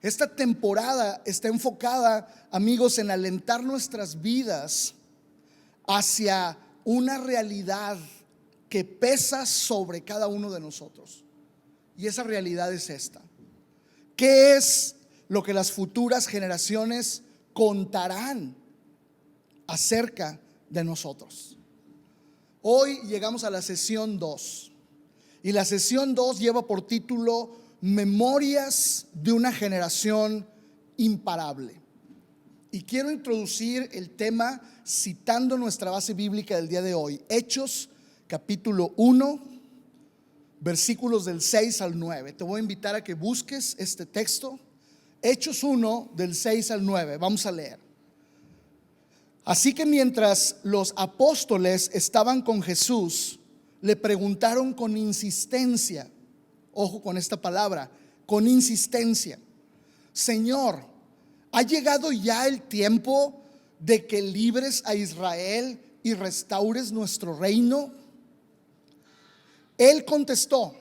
Esta temporada está enfocada, amigos, en alentar nuestras vidas hacia una realidad que pesa sobre cada uno de nosotros. Y esa realidad es esta: ¿qué es lo que las futuras generaciones contarán acerca de nosotros? Hoy llegamos a la sesión 2, y la sesión 2 lleva por título Memorias de una generación imparable. Y quiero introducir el tema citando nuestra base bíblica del día de hoy, Hechos capítulo 1, versículos del 6 al 9. Te voy a invitar a que busques este texto, Hechos 1 del 6 al 9. Vamos a leer. Así que mientras los apóstoles estaban con Jesús, le preguntaron con insistencia, ojo con esta palabra, con insistencia: Señor, ¿ha llegado ya el tiempo de que libres a Israel y restaures nuestro reino? Él contestó: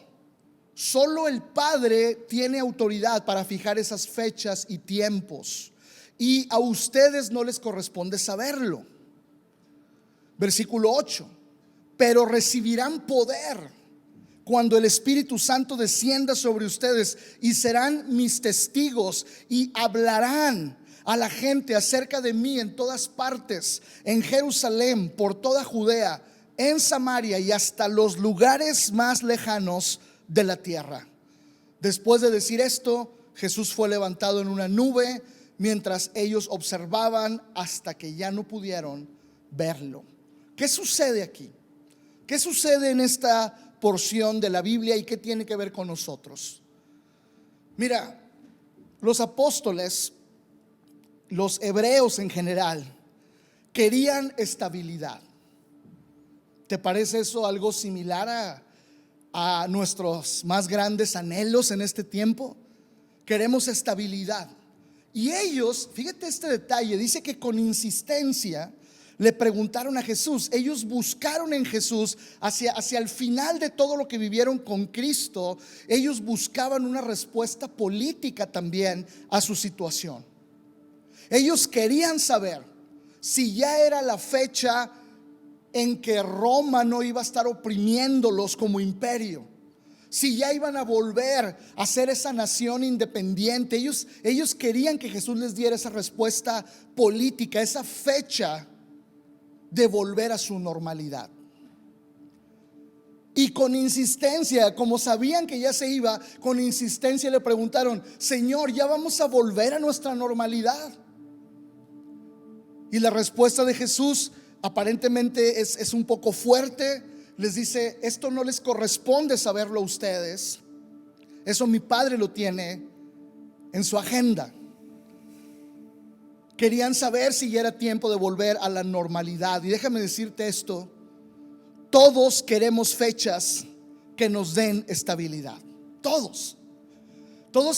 solo el Padre tiene autoridad para fijar esas fechas y tiempos, y a ustedes no les corresponde saberlo. Versículo 8: pero recibirán poder cuando el Espíritu Santo descienda sobre ustedes, y serán mis testigos, y hablarán a la gente acerca de mí en todas partes, en Jerusalén, por toda Judea, en Samaria y hasta los lugares más lejanos de la tierra. Después de decir esto, Jesús fue levantado en una nube mientras ellos observaban hasta que ya no pudieron verlo. ¿Qué sucede aquí? ¿Qué sucede en esta porción de la Biblia y qué tiene que ver con nosotros? Mira, los apóstoles, los hebreos en general, querían estabilidad. ¿Te parece eso algo similar a nuestros más grandes anhelos en este tiempo? Queremos estabilidad. Y ellos, fíjate este detalle, dice que con insistencia le preguntaron a Jesús. Ellos buscaron en Jesús hacia el final de todo lo que vivieron con Cristo. Ellos buscaban una respuesta política también a su situación. Ellos querían saber si ya era la fecha en que Roma no iba a estar oprimiéndolos como imperio, si ya iban a volver a ser esa nación independiente. Ellos querían que Jesús les diera esa respuesta política, esa fecha de volver a su normalidad. Y con insistencia, como sabían que ya se iba, con insistencia le preguntaron: Señor, ¿ya vamos a volver a nuestra normalidad? Y la respuesta de Jesús aparentemente es un poco fuerte. Les dice: esto no les corresponde saberlo a ustedes, eso mi Padre lo tiene en su agenda. Querían saber si ya era tiempo de volver a la normalidad. Y déjame decirte esto: todos queremos fechas que nos den estabilidad. Todos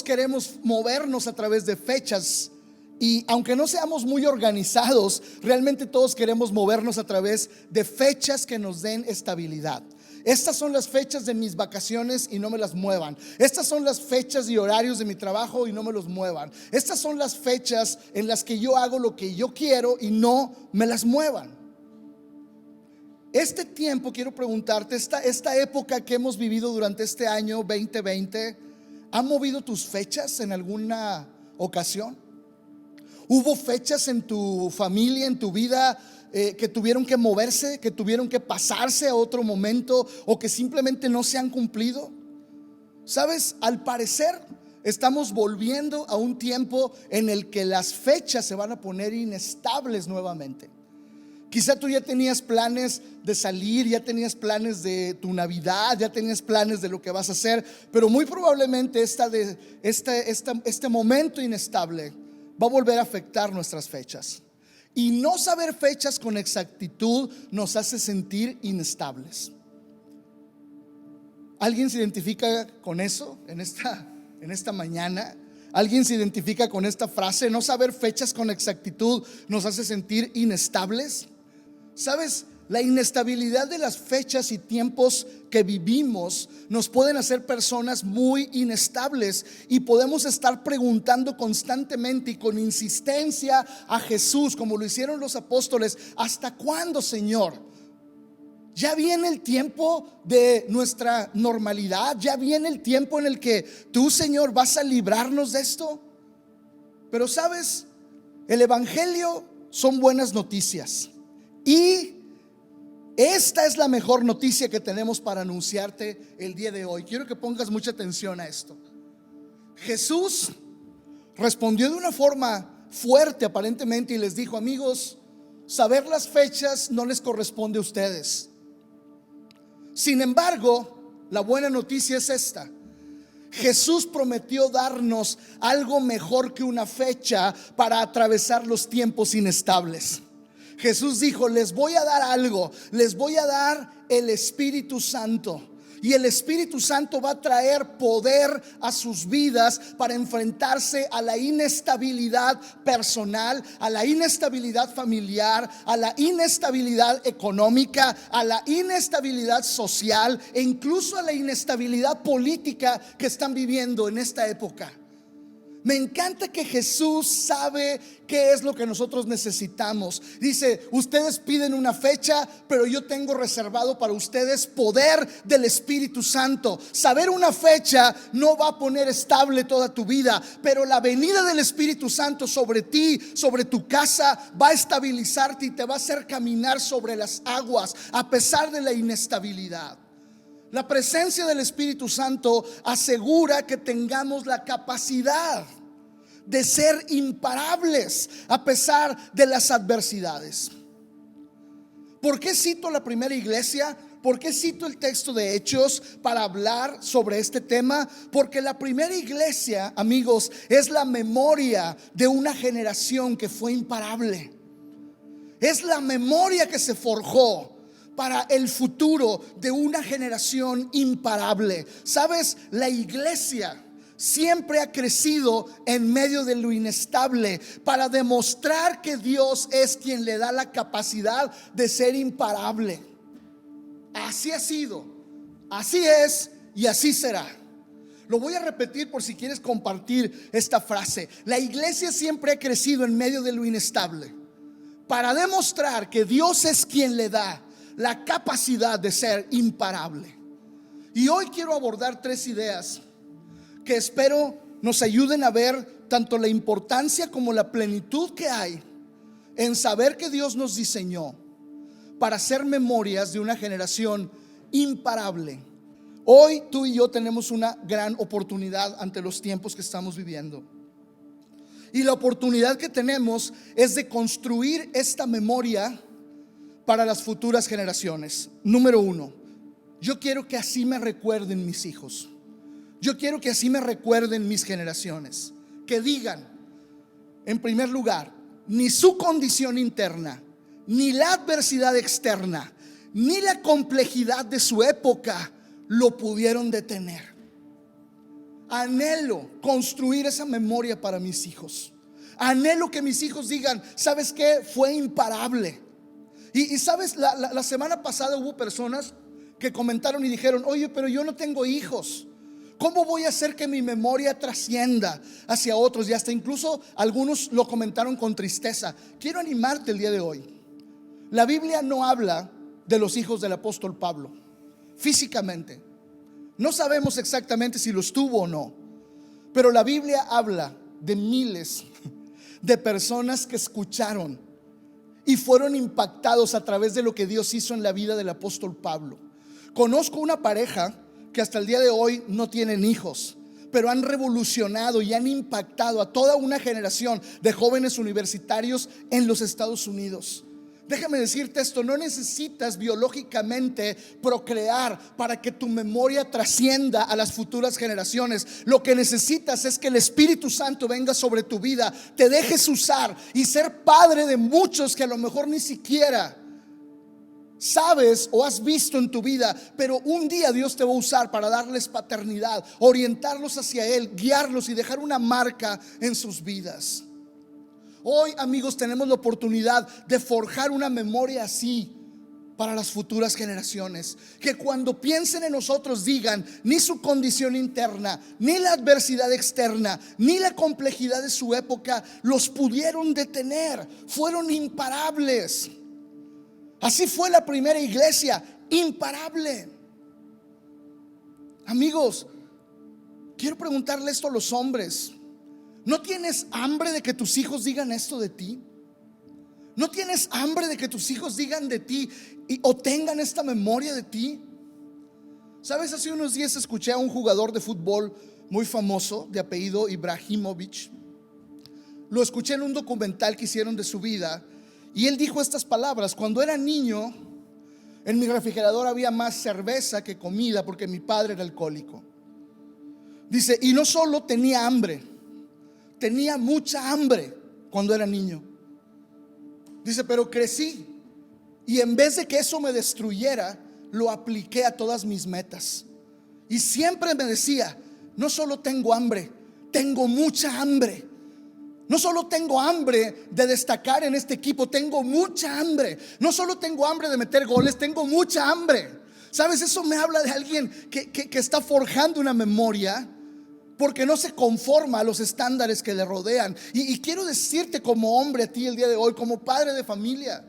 queremos movernos a través de fechas. Y aunque no seamos muy organizados, realmente todos queremos movernos a través de fechas que nos den estabilidad. Estas son las fechas de mis vacaciones y no me las muevan. Estas son las fechas y horarios de mi trabajo y no me los muevan. Estas son las fechas en las que yo hago lo que yo quiero y no me las muevan. Este tiempo, quiero preguntarte, esta época que hemos vivido durante este año 2020, ¿ha movido tus fechas en alguna ocasión? ¿Hubo fechas en tu familia, en tu vida, que tuvieron que moverse, que tuvieron que pasarse a otro momento, o que simplemente no se han cumplido? Sabes, al parecer estamos volviendo a un tiempo en el que las fechas se van a poner inestables nuevamente. Quizá tú ya tenías planes de salir, ya tenías planes de tu Navidad, ya tenías planes de lo que vas a hacer, pero muy probablemente este momento inestable va a volver a afectar nuestras fechas. Y no saber fechas con exactitud nos hace sentir inestables. ¿Alguien se identifica con eso en esta mañana? ¿Alguien se identifica con esta frase? No saber fechas con exactitud nos hace sentir inestables. ¿Sabes? la inestabilidad de las fechas y tiempos que vivimos nos pueden hacer personas muy inestables y podemos estar preguntando constantemente y con insistencia a Jesús, como lo hicieron los apóstoles: ¿hasta cuándo, Señor? Ya viene el tiempo de nuestra normalidad, ya viene el tiempo en el que tú, Señor, vas a librarnos de esto. Pero sabes, el evangelio son buenas noticias, y esta es la mejor noticia que tenemos para anunciarte el día de hoy. Quiero que pongas mucha atención a esto. Jesús respondió de una forma fuerte aparentemente y les dijo: amigos, saber las fechas no les corresponde a ustedes. Sin embargo, la buena noticia es esta: Jesús prometió darnos algo mejor que una fecha para atravesar los tiempos inestables. Jesús dijo: les voy a dar algo, les voy a dar el Espíritu Santo. Y el Espíritu Santo va a traer poder a sus vidas para enfrentarse a la inestabilidad personal, a la inestabilidad familiar, a la inestabilidad económica, a la inestabilidad social e incluso a la inestabilidad política que están viviendo en esta época. Me encanta que Jesús sabe qué es lo que nosotros necesitamos. Dice: ustedes piden una fecha, pero yo tengo reservado para ustedes poder del Espíritu Santo. Saber una fecha no va a poner estable toda tu vida, pero la venida del Espíritu Santo sobre ti, sobre tu casa, va a estabilizarte y te va a hacer caminar sobre las aguas a pesar de la inestabilidad. La presencia del Espíritu Santo asegura que tengamos la capacidad de ser imparables a pesar de las adversidades. ¿Por qué cito la primera iglesia? ¿Por qué cito el texto de Hechos para hablar sobre este tema? Porque la primera iglesia, amigos, es la memoria de una generación que fue imparable. Es la memoria que se forjó para el futuro de una generación imparable. ¿Sabes? La iglesia siempre ha crecido en medio de lo inestable para demostrar que Dios es quien le da la capacidad de ser imparable. Así ha sido, así es y así será. Lo voy a repetir por si quieres compartir esta frase. La iglesia siempre ha crecido en medio de lo inestable para demostrar que Dios es quien le da la capacidad de ser imparable. Y hoy quiero abordar 3 ideas que espero nos ayuden a ver tanto la importancia como la plenitud que hay en saber que Dios nos diseñó para ser memorias de una generación imparable. Hoy tú y yo tenemos una gran oportunidad ante los tiempos que estamos viviendo. Y la oportunidad que tenemos es de construir esta memoria para las futuras generaciones. Número 1, yo quiero que así me recuerden mis hijos. Yo quiero que así me recuerden mis generaciones. Que digan, en primer lugar, ni su condición interna, ni la adversidad externa, ni la complejidad de su época lo pudieron detener. Anhelo construir esa memoria para mis hijos. Anhelo que mis hijos digan: ¿sabes qué? Fue imparable. Y sabes, la semana pasada hubo personas que comentaron y dijeron: oye, pero yo no tengo hijos. ¿Cómo voy a hacer que mi memoria trascienda hacia otros? Y hasta incluso algunos lo comentaron con tristeza. Quiero animarte el día de hoy. La Biblia no habla de los hijos del apóstol Pablo físicamente. No sabemos exactamente si los tuvo o no, pero la Biblia habla de miles de personas que escucharon y fueron impactados a través de lo que Dios hizo en la vida del apóstol Pablo. Conozco una pareja que hasta el día de hoy no tienen hijos, pero han revolucionado y han impactado a toda una generación de jóvenes universitarios en los Estados Unidos. Déjame decirte esto: no necesitas biológicamente procrear para que tu memoria trascienda a las futuras generaciones. Lo que necesitas es que el Espíritu Santo venga sobre tu vida, te dejes usar y ser padre de muchos que a lo mejor ni siquiera sabes o has visto en tu vida, pero un día Dios te va a usar para darles paternidad, orientarlos hacia Él, guiarlos y dejar una marca en sus vidas. Hoy, amigos, tenemos la oportunidad de forjar una memoria así para las futuras generaciones. Que cuando piensen en nosotros digan: ni su condición interna, ni la adversidad externa, ni la complejidad de su época los pudieron detener. Fueron imparables. Así fue la primera iglesia, imparable. Amigos, quiero preguntarle esto a los hombres: ¿no tienes hambre de que tus hijos digan esto de ti? ¿No tienes hambre de que tus hijos digan de ti o tengan esta memoria de ti? Sabes, hace unos días escuché a un jugador de fútbol muy famoso de apellido Ibrahimovic. Lo escuché en un documental que hicieron de su vida, y él dijo estas palabras: cuando era niño, en mi refrigerador había más cerveza que comida porque mi padre era alcohólico. Dice, y no solo tenía hambre, tenía mucha hambre cuando era niño. Dice, pero crecí y en vez de que eso me destruyera, lo apliqué a todas mis metas. Y siempre me decía: no solo tengo hambre, tengo mucha hambre. No solo tengo hambre de destacar en este equipo, tengo mucha hambre. No solo tengo hambre de meter goles, tengo mucha hambre. ¿Sabes? Eso me habla de alguien que está forjando una memoria, porque no se conforma a los estándares que le rodean. Y quiero decirte como hombre a ti el día de hoy, como padre de familia,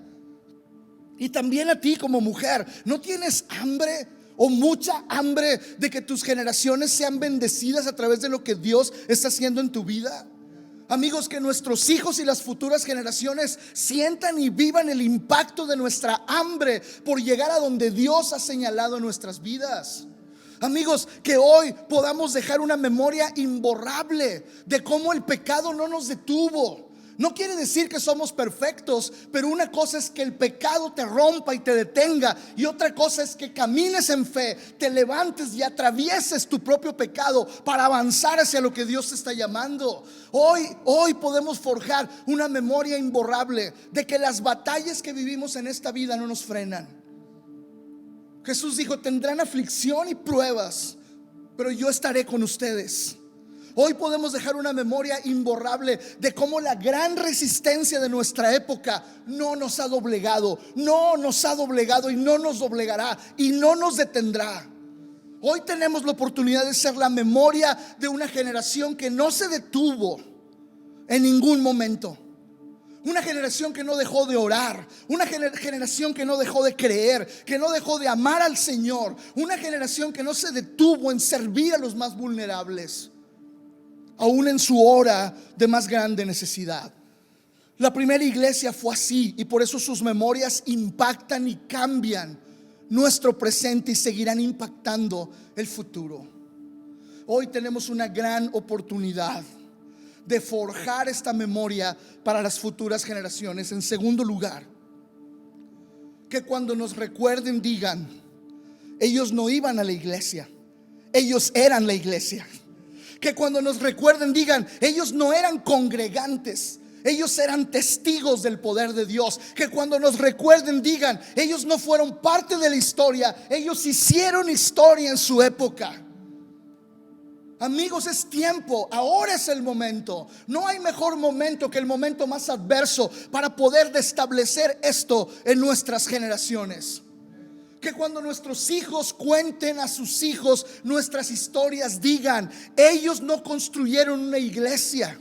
y también a ti como mujer: ¿no tienes hambre o mucha hambre de que tus generaciones sean bendecidas a través de lo que Dios está haciendo en tu vida? Amigos, que nuestros hijos y las futuras generaciones sientan y vivan el impacto de nuestra hambre por llegar a donde Dios ha señalado en nuestras vidas. Amigos, que hoy podamos dejar una memoria imborrable de cómo el pecado no nos detuvo. No quiere decir que somos perfectos, pero una cosa es que el pecado te rompa y te detenga, y otra cosa es que camines en fe, te levantes y atravieses tu propio pecado para avanzar hacia lo que Dios te está llamando. Hoy podemos forjar una memoria imborrable de que las batallas que vivimos en esta vida no nos frenan. Jesús dijo: tendrán aflicción y pruebas, pero yo estaré con ustedes. Hoy podemos dejar una memoria imborrable de cómo la gran resistencia de nuestra época no nos ha doblegado, no nos ha doblegado y no nos doblegará y no nos detendrá. Hoy tenemos la oportunidad de ser la memoria de una generación que no se detuvo en ningún momento. Una generación que no dejó de orar, una generación que no dejó de creer, que no dejó de amar al Señor, una generación que no se detuvo en servir a los más vulnerables, aún en su hora de más grande necesidad. La primera iglesia fue así, y por eso sus memorias impactan y cambian nuestro presente y seguirán impactando el futuro. Hoy tenemos una gran oportunidad de forjar esta memoria para las futuras generaciones. En segundo lugar, que cuando nos recuerden digan: ellos no iban a la iglesia, ellos eran la iglesia. Que cuando nos recuerden digan: ellos no eran congregantes, ellos eran testigos del poder de Dios. Que cuando nos recuerden digan: ellos no fueron parte de la historia, ellos hicieron historia en su época. Amigos, es tiempo, ahora es el momento. No hay mejor momento que el momento más adverso para poder establecer esto en nuestras generaciones. Que cuando nuestros hijos cuenten a sus hijos nuestras historias digan: ellos no construyeron una iglesia,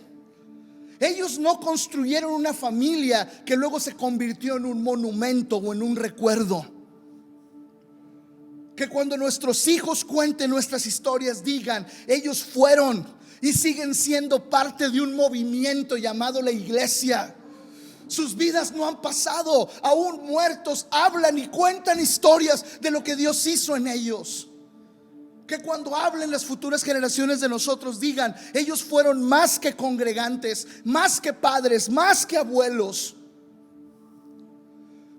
ellos no construyeron una familia que luego se convirtió en un monumento o en un recuerdo. Que cuando nuestros hijos cuenten nuestras historias digan: ellos fueron y siguen siendo parte de un movimiento llamado la iglesia. Sus vidas no han pasado, aún muertos hablan y cuentan historias de lo que Dios hizo en ellos. Que cuando hablen las futuras generaciones de nosotros digan: ellos fueron más que congregantes, más que padres, más que abuelos.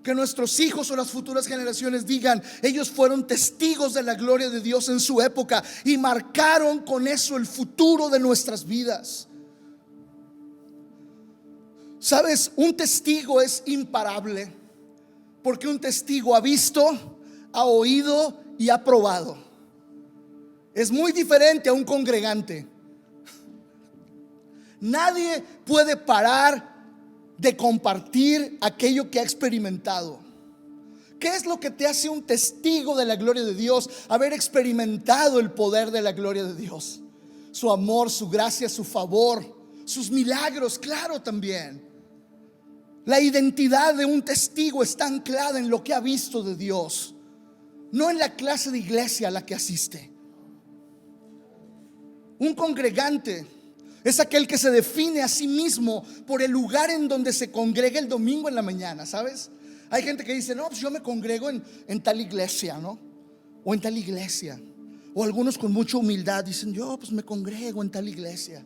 Que nuestros hijos o las futuras generaciones digan: ellos fueron testigos de la gloria de Dios en su época y marcaron con eso el futuro de nuestras vidas. Sabes, un testigo es imparable, porque un testigo ha visto, ha oído y ha probado. Es muy diferente a un congregante. Nadie puede parar de compartir aquello que ha experimentado. ¿Qué es lo que te hace un testigo de la gloria de Dios? Haber experimentado el poder de la gloria de Dios, su amor, su gracia, su favor, sus milagros, claro, también. La identidad de un testigo está anclada en lo que ha visto de Dios, no en la clase de iglesia a la que asiste. Un congregante es aquel que se define a sí mismo por el lugar en donde se congrega el domingo en la mañana, ¿sabes? Hay gente que dice, no, pues yo me congrego en tal iglesia, ¿no? O en tal iglesia. O algunos con mucha humildad dicen, yo pues me congrego en tal iglesia.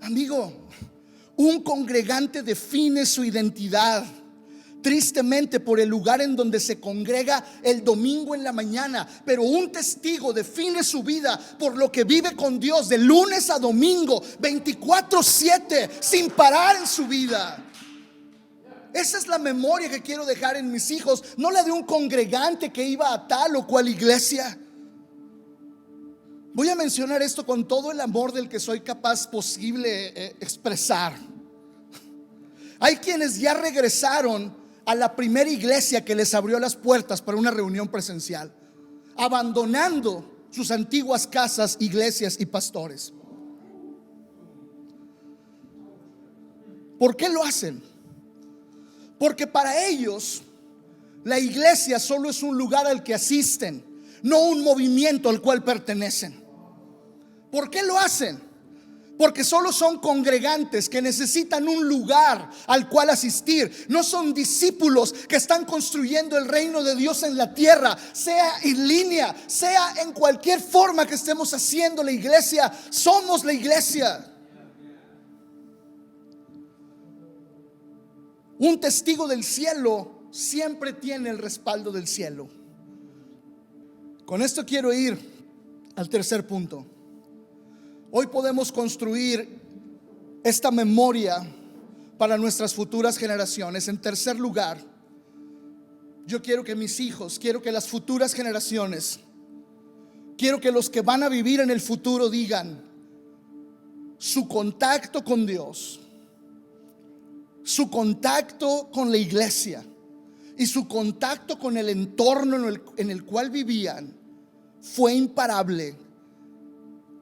Amigo, un congregante define su identidad tristemente por el lugar en donde se congrega el domingo en la mañana, pero un testigo define su vida por lo que vive con Dios de lunes a domingo, 24/7, sin parar en su vida. Esa es la memoria que quiero dejar en mis hijos, no la de un congregante que iba a tal o cual iglesia. Voy a mencionar esto con todo el amor del que soy capaz posible expresar. Hay quienes ya regresaron a la primera iglesia que les abrió las puertas para una reunión presencial, abandonando sus antiguas casas, iglesias y pastores. ¿Por qué lo hacen? Porque para ellos la iglesia solo es un lugar al que asisten, no un movimiento al cual pertenecen. ¿Por qué lo hacen? Porque solo son congregantes que necesitan un lugar al cual asistir. No son discípulos que están construyendo el reino de Dios en la tierra, sea en línea, sea en cualquier forma que estemos haciendo la iglesia. Somos la iglesia. Un testigo del cielo siempre tiene el respaldo del cielo. Con esto quiero ir al tercer punto. Hoy podemos construir esta memoria para nuestras futuras generaciones. En tercer lugar, yo quiero que mis hijos, quiero que las futuras generaciones, quiero que los que van a vivir en el futuro digan: su contacto con Dios, su contacto con la iglesia y su contacto con el entorno en el cual vivían fue imparable,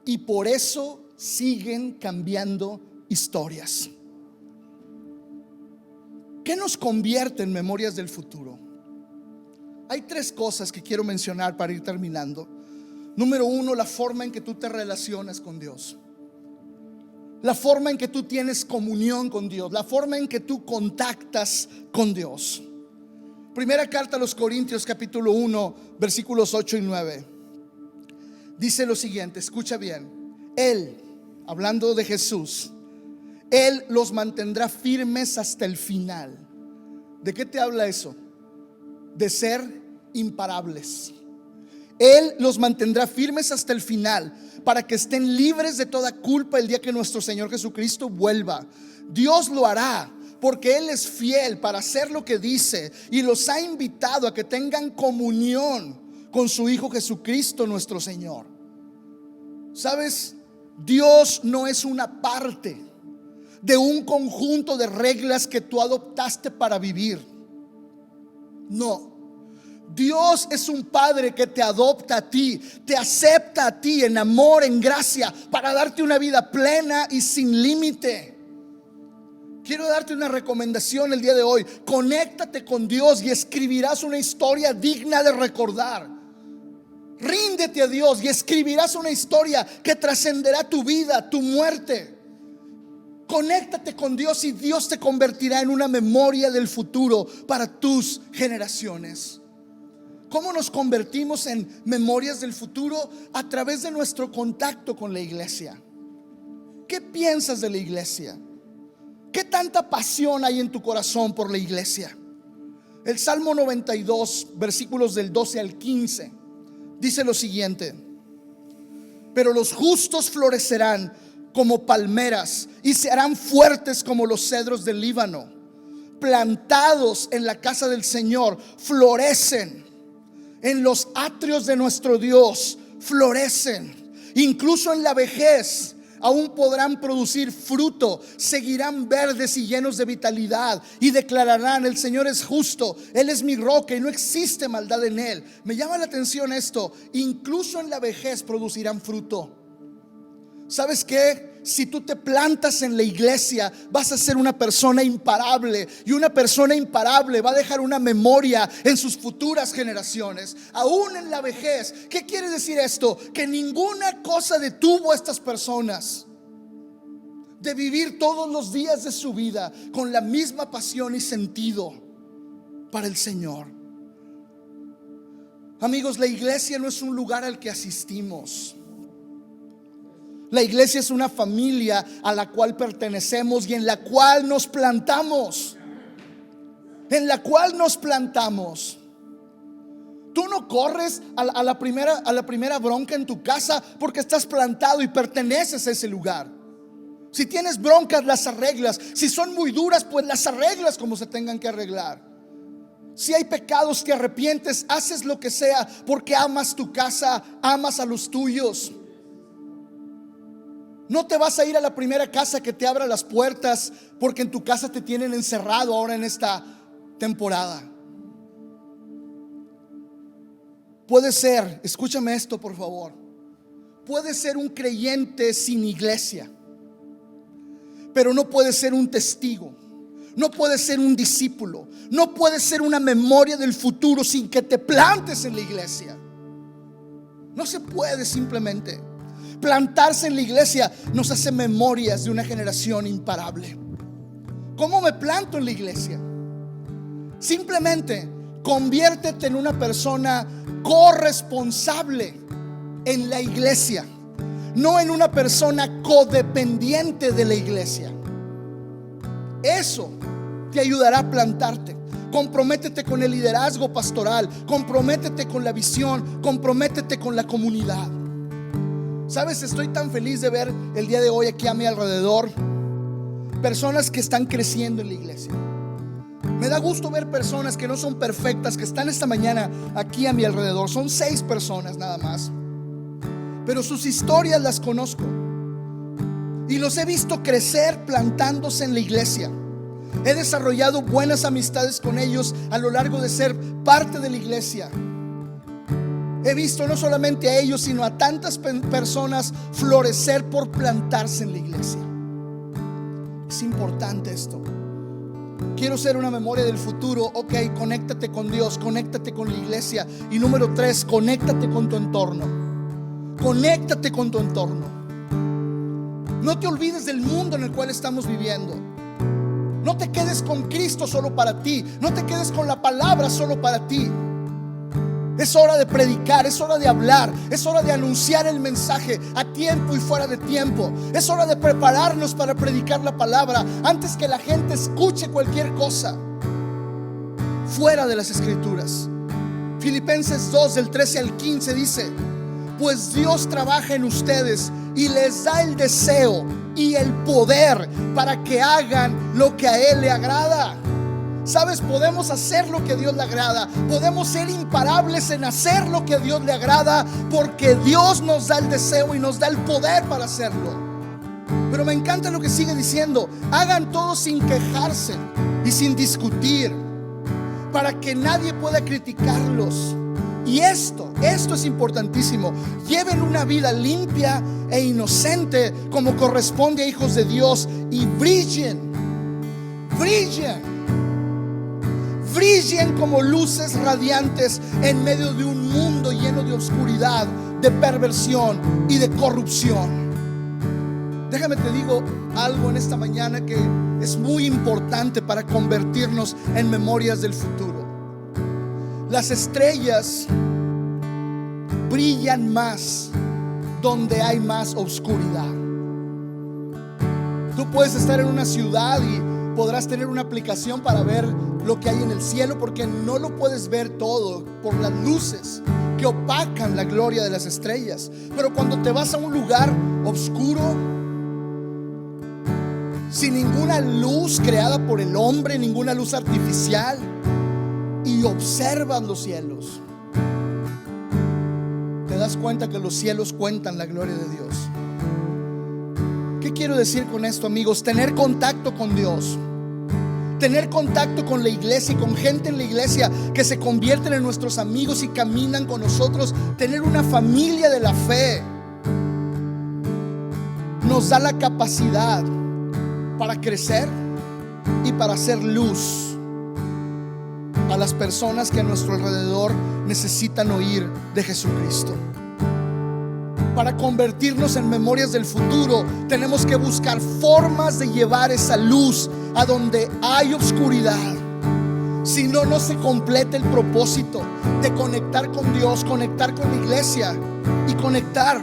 y por eso siguen cambiando historias. ¿Qué nos convierte en memorias del futuro? Hay tres cosas que quiero mencionar para ir terminando. Número uno, la forma en que tú te relacionas con Dios, la forma en que tú tienes comunión con Dios, la forma en que tú contactas con Dios. Primera carta a los Corintios, capítulo 1, versículos 8 y 9. Dice lo siguiente, escucha bien. Él, hablando de Jesús, Él los mantendrá firmes hasta el final. ¿De qué te habla eso? De ser imparables. Él los mantendrá firmes hasta el final, para que estén libres de toda culpa el día que nuestro Señor Jesucristo vuelva. Dios lo hará, porque Él es fiel para hacer lo que dice, y los ha invitado a que tengan comunión con su Hijo Jesucristo nuestro Señor. ¿Sabes? Dios no es una parte de un conjunto de reglas que tú adoptaste para vivir. No. Dios es un Padre que te adopta a ti, te acepta a ti en amor, en gracia, para darte una vida plena y sin límite. Quiero darte una recomendación el día de hoy. Conéctate con Dios y escribirás una historia digna de recordar. Ríndete a Dios y escribirás una historia que trascenderá tu vida, tu muerte. Conéctate con Dios y Dios te convertirá en una memoria del futuro para tus generaciones. ¿Cómo nos convertimos en memorias del futuro? A través de nuestro contacto con la iglesia. ¿Qué piensas de la iglesia? ¿Qué tanta pasión hay en tu corazón por la iglesia? El Salmo 92, versículos del 12 al 15, dice lo siguiente: pero los justos florecerán como palmeras y se harán fuertes como los cedros del Líbano. Plantados en la casa del Señor, florecen. En los atrios de nuestro Dios florecen. Incluso en la vejez Aún podrán producir fruto, seguirán verdes y llenos de vitalidad y declararán: el Señor es justo, Él es mi roca y no existe maldad en Él. Me llama la atención esto: incluso en la vejez producirán fruto. ¿Sabes qué? Si tú te plantas en la iglesia, vas a ser una persona imparable, y una persona imparable va a dejar una memoria en sus futuras generaciones, aún en la vejez. ¿Qué quiere decir esto? Que ninguna cosa detuvo a estas personas de vivir todos los días de su vida con la misma pasión y sentido para el Señor. Amigos, la iglesia no es un lugar al que asistimos. La iglesia es una familia a la cual pertenecemos y en la cual nos plantamos. En la cual nos plantamos. Tú no corres a la primera bronca en tu casa porque estás plantado y perteneces a ese lugar. Si tienes broncas, las arreglas. Si son muy duras, pues las arreglas como se tengan que arreglar. Si hay pecados, te arrepientes, haces lo que sea porque amas tu casa, amas a los tuyos. No te vas a ir a la primera casa que te abra las puertas porque en tu casa te tienen encerrado ahora en esta temporada. Puede ser, escúchame esto por favor, puede ser un creyente sin iglesia, pero no puede ser un testigo. No puede ser un discípulo. No puede ser una memoria del futuro sin que te plantes en la iglesia. No se puede simplemente. Plantarse en la iglesia nos hace memorias de una generación imparable. ¿Cómo me planto en la iglesia? Simplemente conviértete en una persona corresponsable en la iglesia, no en una persona codependiente de la iglesia. Eso te ayudará a plantarte. Comprométete con el liderazgo pastoral, comprométete con la visión, comprométete con la comunidad. Sabes, estoy tan feliz de ver el día de hoy aquí a mi alrededor personas que están creciendo en la iglesia. Me da gusto ver personas que no son perfectas, que están esta mañana aquí a mi alrededor. Son 6 personas nada más, pero sus historias las conozco y los he visto crecer plantándose en la iglesia. He desarrollado buenas amistades con ellos a lo largo de ser parte de la iglesia. He visto no solamente a ellos, sino a tantas personas florecer por plantarse en la iglesia. Es importante esto. Quiero ser una memoria del futuro. Ok, conéctate con Dios, conéctate con la iglesia. Y número 3, conéctate con tu entorno. Conéctate con tu entorno. No te olvides del mundo en el cual estamos viviendo. No te quedes con Cristo solo para ti. No te quedes con la palabra solo para ti. Es hora de predicar, es hora de hablar, es hora de anunciar el mensaje a tiempo y fuera de tiempo. Es hora de prepararnos para predicar la palabra antes que la gente escuche cualquier cosa fuera de las escrituras. Filipenses 2 del 13 al 15 dice: pues Dios trabaja en ustedes y les da el deseo y el poder para que hagan lo que a Él le agrada. Sabes, podemos hacer lo que a Dios le agrada. Podemos ser imparables en hacer lo que a Dios le agrada, porque Dios nos da el deseo y nos da el poder para hacerlo. Pero me encanta lo que sigue diciendo: hagan todo sin quejarse y sin discutir, para que nadie pueda criticarlos. Y esto es importantísimo: lleven una vida limpia e inocente como corresponde a hijos de Dios, y brillen como luces radiantes en medio de un mundo lleno de oscuridad, de perversión y de corrupción. Déjame te digo algo en esta mañana que es muy importante para convertirnos en memorias del futuro. Las estrellas brillan más donde hay más oscuridad. Tú puedes estar en una ciudad y podrás tener una aplicación para ver lo que hay en el cielo, porque no lo puedes ver todo por las luces que opacan la gloria de las estrellas. Pero cuando te vas a un lugar oscuro, sin ninguna luz creada por el hombre, ninguna luz artificial, y observas los cielos, te das cuenta que los cielos cuentan la gloria de Dios. ¿Qué quiero decir con esto, amigos? Tener contacto con Dios, tener contacto con la iglesia y con gente en la iglesia que se convierten en nuestros amigos y caminan con nosotros. Tener una familia de la fe nos da la capacidad para crecer y para hacer luz a las personas que a nuestro alrededor necesitan oír de Jesucristo. Para convertirnos en memorias del futuro, tenemos que buscar formas de llevar esa luz a donde hay oscuridad. Si no, no se completa el propósito de conectar con Dios, conectar con la iglesia y conectar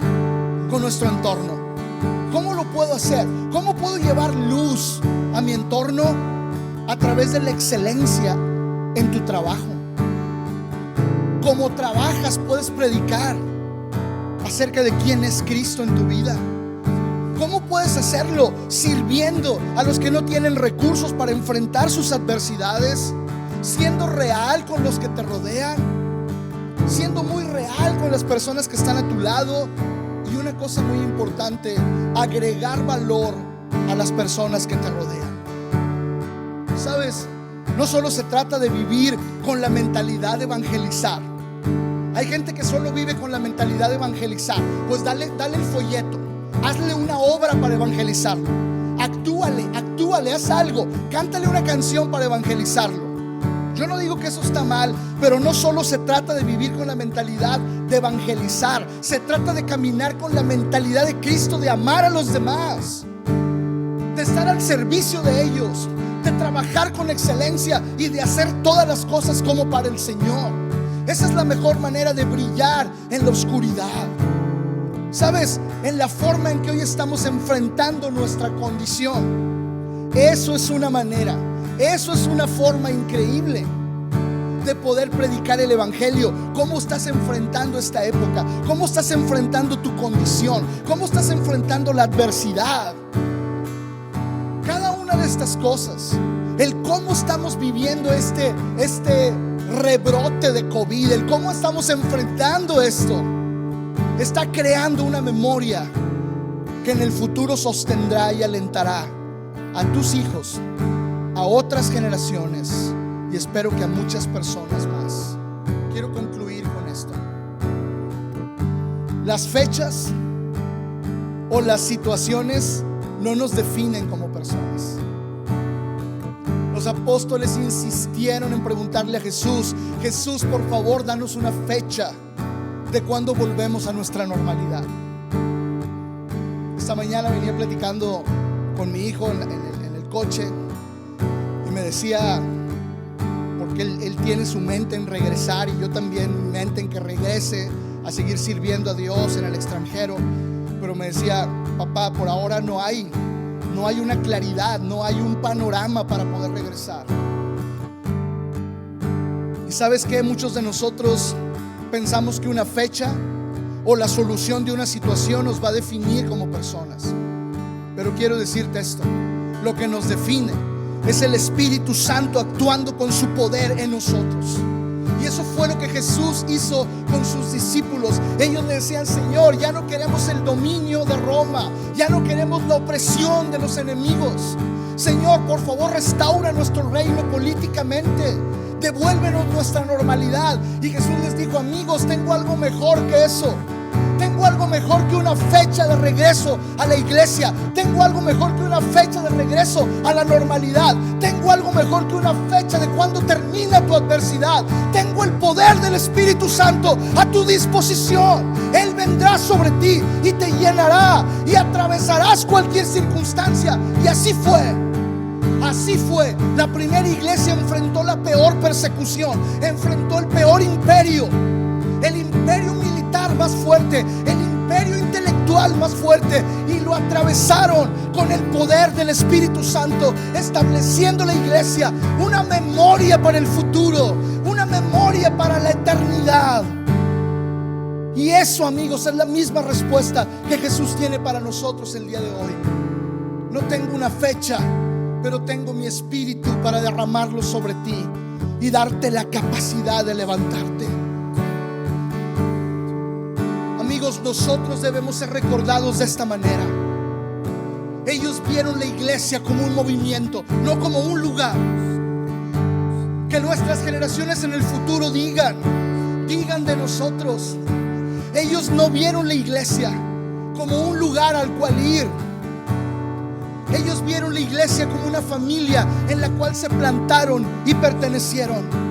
con nuestro entorno. ¿Cómo lo puedo hacer? ¿Cómo puedo llevar luz a mi entorno? A través de la excelencia en tu trabajo. Como trabajas, puedes predicar acerca de quién es Cristo en tu vida. ¿Cómo puedes hacerlo? Sirviendo a los que no tienen recursos para enfrentar sus adversidades, siendo real con los que te rodean, siendo muy real con las personas que están a tu lado. Y una cosa muy importante, agregar valor a las personas que te rodean. ¿Sabes? No solo se trata de vivir con la mentalidad de evangelizar. Hay gente que solo vive con la mentalidad de evangelizar. Pues dale el folleto, hazle una obra para evangelizarlo. Actúale, haz algo, cántale una canción para evangelizarlo. Yo no digo que eso está mal, pero no solo se trata de vivir con la mentalidad de evangelizar. Se trata de caminar con la mentalidad de Cristo, de amar a los demás, de estar al servicio de ellos, de trabajar con excelencia y de hacer todas las cosas como para el Señor. Esa es la mejor manera de brillar en la oscuridad. ¿Sabes? En la forma en que hoy estamos enfrentando nuestra condición. Eso es una manera, eso es una forma increíble de poder predicar el evangelio. ¿Cómo estás enfrentando esta época? ¿Cómo estás enfrentando tu condición? ¿Cómo estás enfrentando la adversidad? Cada una de estas cosas, el cómo estamos viviendo este rebrote de COVID, el cómo estamos enfrentando esto, está creando una memoria que en el futuro sostendrá y alentará a tus hijos, a otras generaciones y espero que a muchas personas más. Quiero concluir con esto. Las fechas o las situaciones no nos definen como personas. Los apóstoles insistieron en preguntarle a Jesús: Jesús, por favor, danos una fecha de cuando volvemos a nuestra normalidad. Esta mañana venía platicando con mi hijo en el coche y me decía, porque él tiene su mente en regresar y yo también mi mente en que regrese a seguir sirviendo a Dios en el extranjero, pero me decía: papá, por ahora no hay una claridad, no hay un panorama para poder regresar. Y sabes que muchos de nosotros pensamos que una fecha o la solución de una situación nos va a definir como personas, pero quiero decirte esto: lo que nos define es el Espíritu Santo actuando con su poder en nosotros. Y eso fue lo que Jesús hizo con sus discípulos. Ellos le decían: Señor, ya no queremos el dominio de Roma, ya no queremos la opresión de los enemigos. Señor, por favor, restaura nuestro reino políticamente, devuélvenos nuestra normalidad. Y Jesús les dijo: amigos, tengo algo mejor que eso. Tengo algo mejor que una fecha de regreso a la iglesia. Tengo algo mejor que una fecha de regreso a la normalidad. Tengo algo mejor que una fecha de cuando termina tu adversidad. Tengo el poder del Espíritu Santo a tu disposición. Él vendrá sobre ti y te llenará y atravesarás cualquier circunstancia. Y así fue. Así fue. La primera iglesia enfrentó la peor persecución, enfrentó el peor imperio, el imperio militar más fuerte, el imperio intelectual más fuerte, y lo atravesaron con el poder del Espíritu Santo, estableciendo la iglesia una memoria para el futuro, una memoria para la eternidad. Y eso, amigos, es la misma respuesta que Jesús tiene para nosotros el día de hoy. No tengo una fecha, pero tengo mi espíritu para derramarlo sobre ti y darte la capacidad de levantarte. Amigos, nosotros debemos ser recordados de esta manera. Ellos vieron la iglesia como un movimiento, no como un lugar. Que nuestras generaciones en el futuro digan de nosotros: ellos no vieron la iglesia como un lugar al cual ir. Ellos vieron la iglesia como una familia en la cual se plantaron y pertenecieron.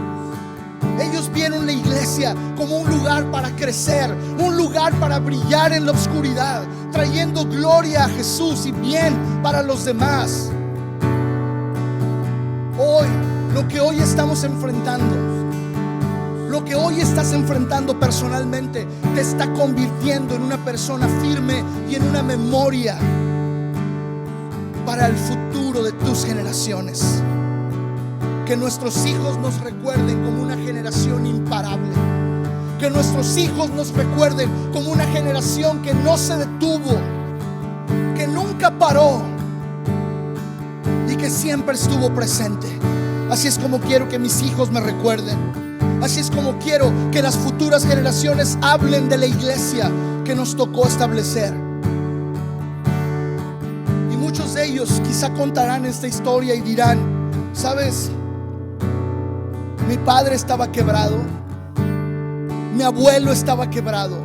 Ellos vieron la iglesia como un lugar para crecer, un lugar para brillar en la oscuridad, trayendo gloria a Jesús y bien para los demás. Hoy, lo que hoy estamos enfrentando, lo que hoy estás enfrentando personalmente, te está convirtiendo en una persona firme y en una memoria para el futuro de tus generaciones. Que nuestros hijos nos recuerden como una generación imparable. Que nuestros hijos nos recuerden como una generación que no se detuvo, que nunca paró y que siempre estuvo presente. Así es como quiero que mis hijos me recuerden. Así es como quiero que las futuras generaciones hablen de la iglesia que nos tocó establecer. Y muchos de ellos quizá contarán esta historia y dirán: ¿sabes? Mi padre estaba quebrado, mi abuelo estaba quebrado,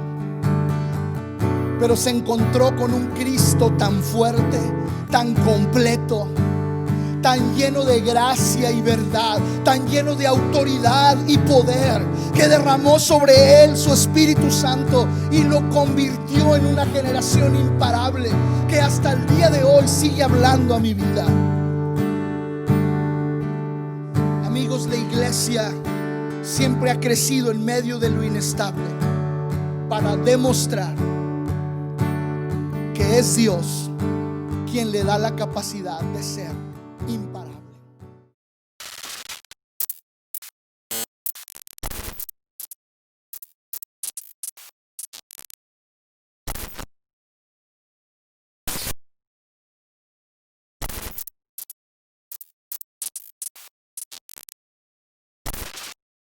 pero se encontró con un Cristo tan fuerte, tan completo, tan lleno de gracia y verdad, tan lleno de autoridad y poder, que derramó sobre él su Espíritu Santo y lo convirtió en una generación imparable que hasta el día de hoy sigue hablando a mi vida. Amigos, la iglesia siempre ha crecido en medio de lo inestable para demostrar que es Dios quien le da la capacidad de ser